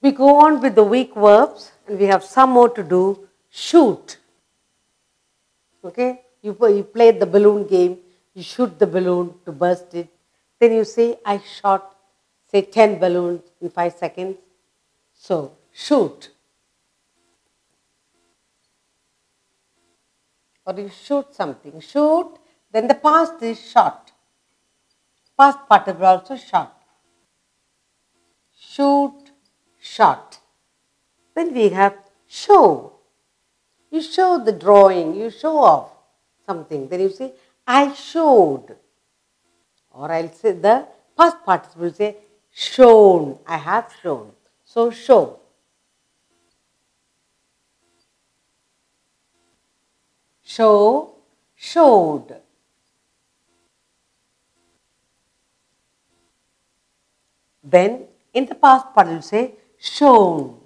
We go on with the weak verbs and we have some more to do. Shoot. Okay, you play the balloon game, you shoot the balloon to burst it. Then you say, I shot, say 10 balloons in 5 seconds. So, shoot. Or you shoot something. Shoot, then the past is shot. Past participle also shot. Shoot, shot. Then we have show. You show the drawing, you show off something. Then you say, I showed. Or I'll say the past participle will say, shown. I have shown. So, show. Show, showed. Then, in the past part, you say, shown.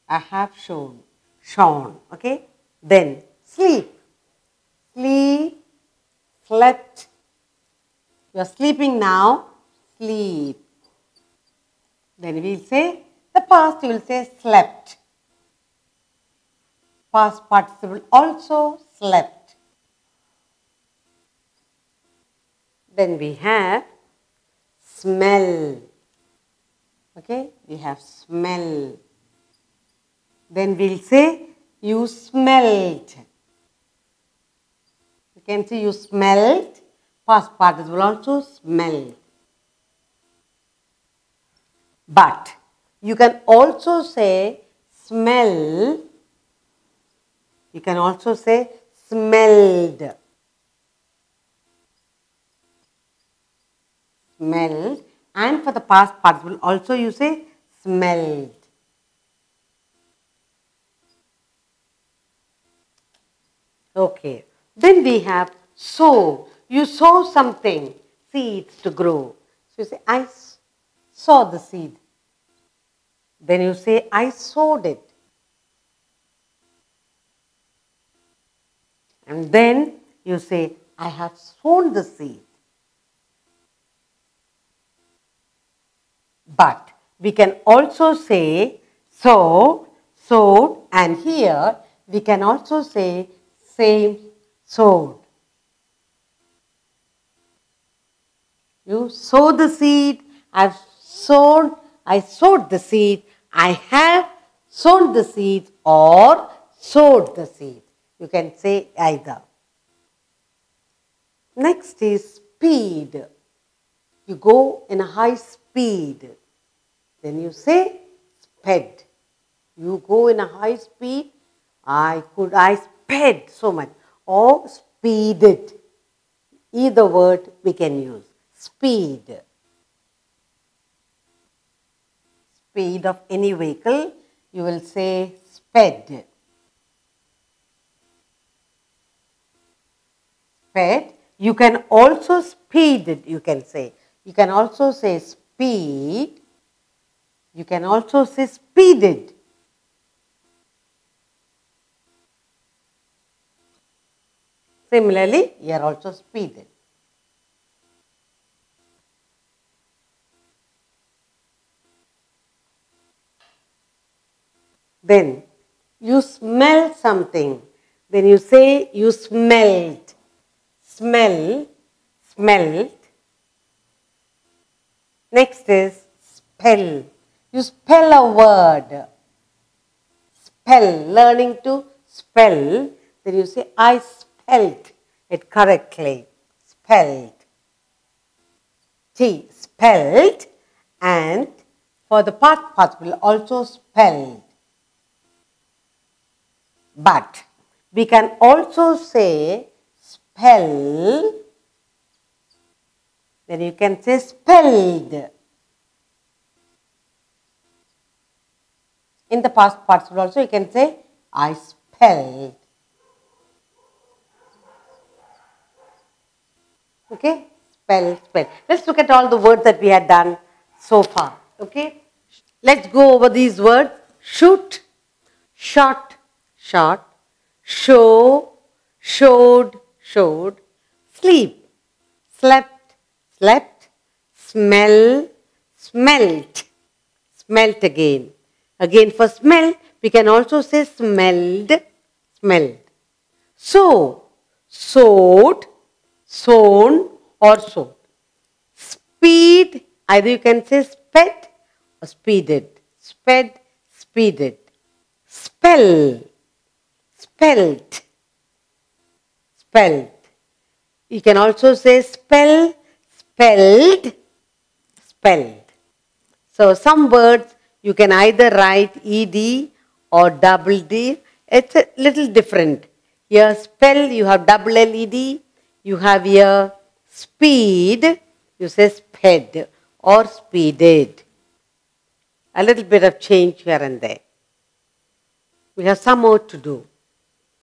I have shown. Shown. Okay? Then, sleep. Sleep, slept. You are sleeping now. Sleep. Then we will say, the past you will say, slept. Past participle also slept. Then we have smell. Okay, we have smell. Then we'll say, you smelled. You can see you smelled. Past participle also smelled. But you can also say smell. You can also say smelled. Smelled. And for the past participle also you say smelled. Okay. Then we have sow. You sow something, seeds to grow. So you say, I saw the seed. Then you say, I sowed it. And then you say, I have sown the seed. But we can also say sowed, sowed, and here we can also say same, sowed. You sow the seed, I sowed the seed, I have sown the seed or sowed the seed. You can say either. Next is speed. You go in a high speed. Then you say sped. You go in a high speed. I sped so much. Or speeded. Either word we can use. Speed. Speed of any vehicle, you will say sped. Sped. You can also speed it, you can say. You can also say speed. You can also say speeded. Similarly, here also speeded. Then, you smell something. Then you say you smelled. Smell, smelled. Next is spell. You spell a word. Spell, learning to spell. Then you say, I spelled it correctly. Spelled. T, spelled. And for the past participle also spelled. But we can also say spell. Then you can say spelled. In the past participle also you can say I spelled. Okay? Spell, spell. Let's look at all the words that we had done so far. Okay? Let's go over these words. Shoot, shot, shot, show, showed, showed, sleep, slept, slept, smell, smelt, smelt again. Again for smell, we can also say smelled, smelled. Sow, sowed, sown or sowed. Speed, either you can say sped or speeded. Sped, speeded. Spell, spelt, spelled. You can also say spell, spelled, spelled. So some words you can either write ed or double d. It's a little different. Here spell, you have double led. You have here speed, you say sped or speeded. A little bit of change here and there. We have some more to do.